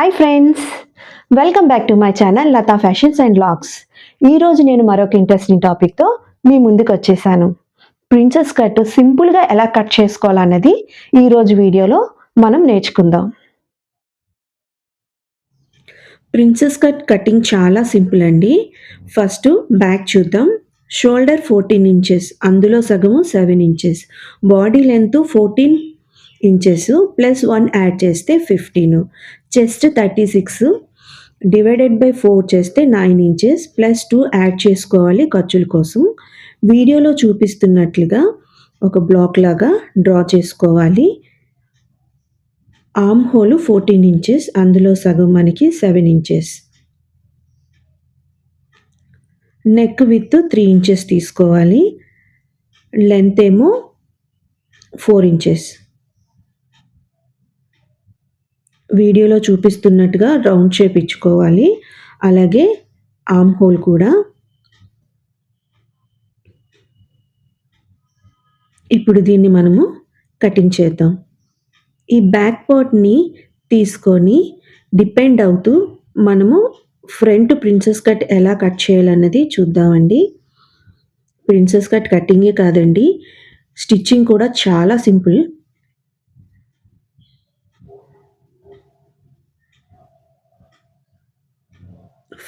Hi friends, welcome back to my channel Latha fashions and vlogs. ఈరోజు నేను మరొక interesting టాపిక్తో మీ ముందుకు వచ్చేసాను. ప్రిన్సెస్ కట్ సింపుల్గా ఎలా కట్ చేసుకోవాలన్నది ఈరోజు వీడియోలో మనం నేర్చుకుందాం. ప్రిన్సెస్ కట్ కటింగ్ చాలా సింపుల్ అండి. ఫస్ట్ బ్యాక్ చూద్దాం. షోల్డర్ 14 ఇంచెస్, అందులో సగము 7 inches, body length 14 inches plus 1 add చేస్తే 15, చెస్ట్ 36 డివైడెడ్ బై 4 చేస్తే 9 ఇంచెస్ ప్లస్ 2 యాడ్ చేసుకోవాలి ఖర్చుల కోసం. వీడియోలో చూపిస్తున్నట్లుగా ఒక బ్లాక్ లాగా డ్రా చేసుకోవాలి. ఆర్మ్ హోల్ 14 ఇంచెస్, అందులో సగం మనకి 7 ఇంచెస్. నెక్ విత్ 3 ఇంచెస్ తీసుకోవాలి. లెంత్ ఏమో 4 ఇంచెస్. వీడియోలో చూపిస్తున్నట్టుగా రౌండ్ షేప్ ఇచ్చుకోవాలి. అలాగే ఆర్మ్ హోల్ కూడా. ఇప్పుడు దీన్ని మనము కటింగ్ చేద్దాం. ఈ బ్యాక్ పార్ట్ని తీసుకొని డిపెండ్ అవుతూ మనము ఫ్రంట్ ప్రిన్సెస్ కట్ ఎలా కట్ చేయాలన్నది చూద్దామండి. ప్రిన్సెస్ కట్ కటింగే కాదండి, స్టిచ్చింగ్ కూడా చాలా సింపుల్.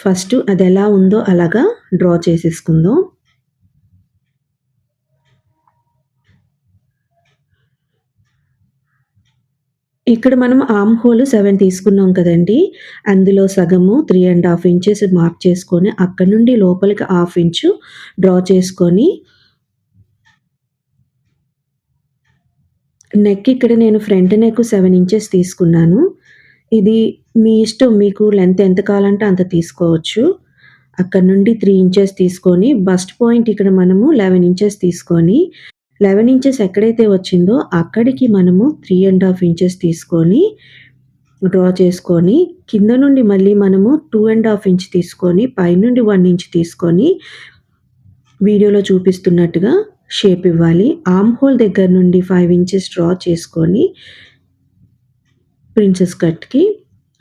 ఫస్ట్ అది ఎలా ఉందో అలాగా డ్రా చేసేసుకుందాం. ఇక్కడ మనం ఆర్మ్ హోల్ 7 తీసుకున్నాం కదండి, అందులో సగము 3.5 ఇంచెస్ మార్క్ చేసుకొని అక్కడ నుండి లోపలికి 1/2 ఇంచు డ్రా చేసుకొని నెక్ ఇక్కడ నేను ఫ్రంట్ నెక్ 7 ఇంచెస్ తీసుకున్నాను. ఇది మీ ఇష్టం, మీకు లెంత్ ఎంత కావాలంటే అంత తీసుకోవచ్చు. అక్కడ నుండి 3 ఇంచెస్ తీసుకొని బస్ట్ పాయింట్ ఇక్కడ మనము 11 ఇంచెస్ తీసుకొని 11 ఇంచెస్ ఎక్కడైతే వచ్చిందో అక్కడికి మనము 3.5 ఇంచెస్ తీసుకొని డ్రా చేసుకొని కింద నుండి మళ్ళీ మనము 2.5 ఇంచ్ తీసుకొని పైనుండి 1 ఇంచ్ తీసుకొని వీడియోలో చూపిస్తున్నట్టుగా షేప్ ఇవ్వాలి. ఆర్మ్ హోల్ దగ్గర నుండి 5 ఇంచెస్ డ్రా చేసుకొని ప్రిన్సెస్ కట్కి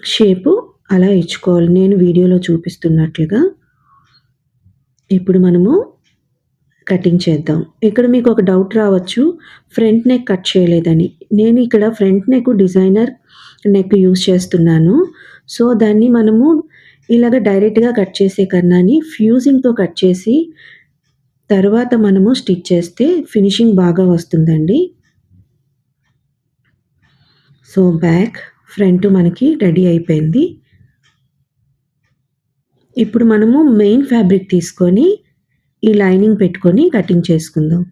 షేపు అలా ఇచ్చుకోవాలి, నేను వీడియోలో చూపిస్తున్నట్లుగా. ఇప్పుడు మనము కటింగ్ చేద్దాం. ఇక్కడ మీకు ఒక డౌట్ రావచ్చు, ఫ్రంట్ నెక్ కట్ చేయలేదని. నేను ఇక్కడ front neck designer neck use చేస్తున్నాను. సో దాన్ని మనము ఇలాగ డైరెక్ట్గా కట్ చేసే కన్నాని ఫ్యూజింగ్తో కట్ చేసి తర్వాత మనము స్టిచ్ చేస్తే ఫినిషింగ్ బాగా వస్తుందండి. సో బ్యాక్ ఫ్రంట్ మనకి రెడీ అయిపోయింది. ఇప్పుడు మనము మెయిన్ ఫ్యాబ్రిక్ తీసుకొని ఈ లైనింగ్ పెట్టుకొని కటింగ్ చేసుకుందాం.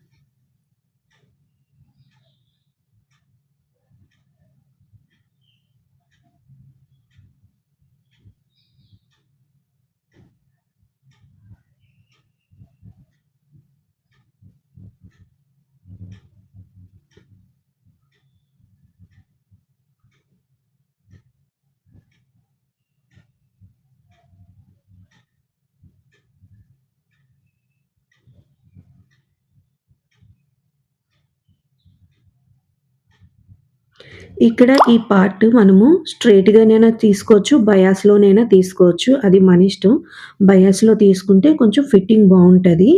ఇక్కడ ఈ పార్ట్ మనము స్ట్రెయిట్‌గానైనా తీసుకోవచ్చు, బయాస్‌లోనైనా తీసుకోవచ్చు. అది మన ఇష్టం. బయాస్‌లో తీసుకుంటే కొంచెం ఫిట్టింగ్ బావుంటది.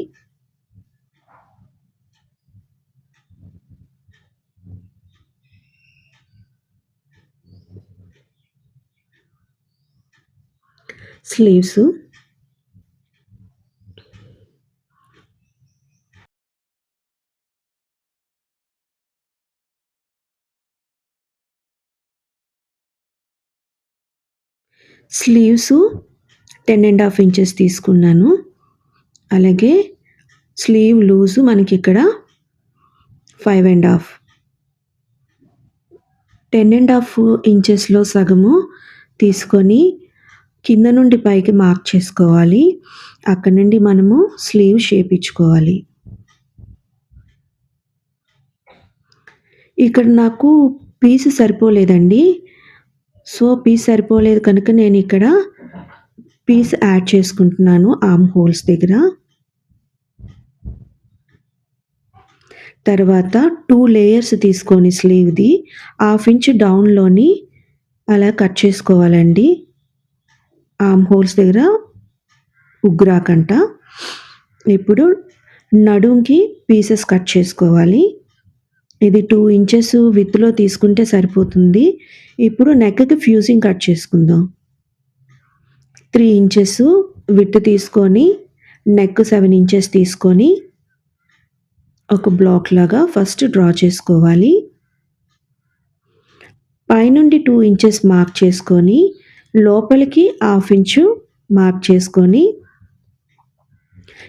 స్లీవ్స్ స్లీవ్స్ 10.5 ఇంచెస్ తీసుకున్నాను. అలాగే స్లీవ్ లూజు మనకిక్కడ 5.5. 10.5 ఇంచెస్‌లో సగము తీసుకొని కింద నుండి పైకి మార్క్ చేసుకోవాలి. అక్కడ నుండి మనము స్లీవ్ షేప్ ఇచ్చుకోవాలి. ఇక్కడ నాకు పీస్ సరిపోలేదండి. సో పీస్ సరిపోలేదు కనుక నేను ఇక్కడ పీస్ యాడ్ చేసుకుంటున్నాను ఆర్మ్ హోల్స్ దగ్గర. తర్వాత 2 లేయర్స్ తీసుకొని స్లీవ్‌ది 1/2 ఇంచ్ డౌన్‌లోని అలా కట్ చేసుకోవాలండి. ఆర్మ్ హోల్స్ దగ్గర ఉగ్గురాకంట. ఇప్పుడు నడుంకి పీసెస్ కట్ చేసుకోవాలి. ఇది 2 ఇంచెస్ విత్‌లో తీసుకుంటే సరిపోతుంది. ఇప్పుడు నెక్‌కి ఫ్యూజింగ్ కట్ చేసుకుందాం. 3 ఇంచెస్ విడ్త్ తీసుకొని, నెక్ 7 ఇంచెస్ తీసుకొని, ఒక బ్లాక్ లాగా ఫస్ట్ డ్రా చేసుకోవాలి. పైనుండి 2 ఇంచెస్ మార్క్ చేసుకొని, లోపలికి హాఫ్ ఇంచు మార్క్ చేసుకొని,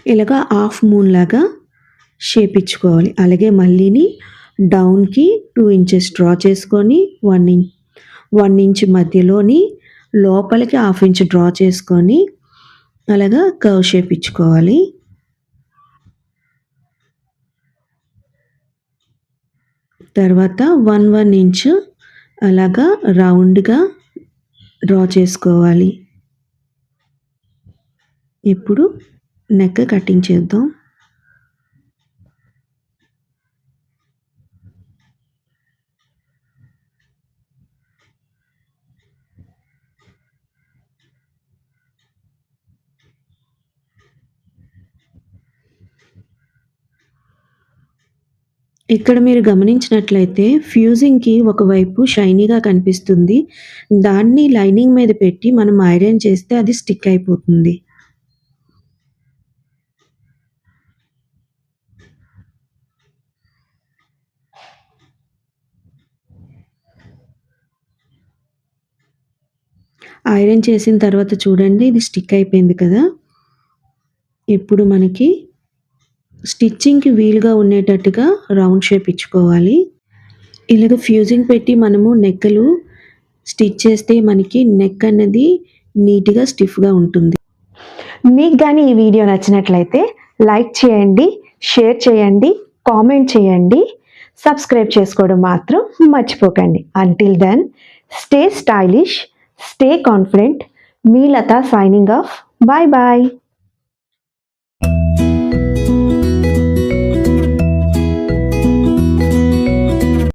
ఇలాగా హాఫ్ మూన్ లాగా షేప్ ఇచ్చుకోవాలి. అలాగే మళ్ళీని డౌన్‌కి 2 ఇంచెస్ డ్రా చేసుకొని 1 ఇంచ్ మధ్యలోని లోపలికి హాఫ్ ఇంచ్ డ్రా చేసుకొని అలాగా కర్వ్ షేప్ ఇచ్చుకోవాలి. తర్వాత 1 ఇంచ్ అలాగా రౌండ్‌గా డ్రా చేసుకోవాలి. ఇప్పుడు నెక్ కటింగ్ చేద్దాం. ఇక్కడ మీరు గమనించినట్లయితే ఫ్యూజింగ్‌కి ఒకవైపు షైనీగా కనిపిస్తుంది. దాన్ని లైనింగ్ మీద పెట్టి మనం ఐరన్ చేస్తే అది స్టిక్ అయిపోతుంది. ఐరన్ చేసిన తర్వాత చూడండి ఇది స్టిక్ అయిపోయింది కదా! ఇప్పుడు మనకి స్టిచ్చింగ్‌కి వీలుగా ఉండేటట్టుగా రౌండ్ షేప్ ఇచ్చుకోవాలి. ఇలాగ ఫ్యూజింగ్ పెట్టి మనము నెక్కులు స్టిచ్ చేస్తే మనకి నెక్ అనేది నీట్‌గా స్టిఫ్‌గా ఉంటుంది. మీకు గాని ఈ వీడియో నచ్చినట్లయితే లైక్ చేయండి, షేర్ చేయండి, కామెంట్ చేయండి, సబ్స్క్రైబ్ చేసుకోవడం మాత్రం మర్చిపోకండి. Until then stay stylish, stay confident. మీ Latha signing off. Bye bye.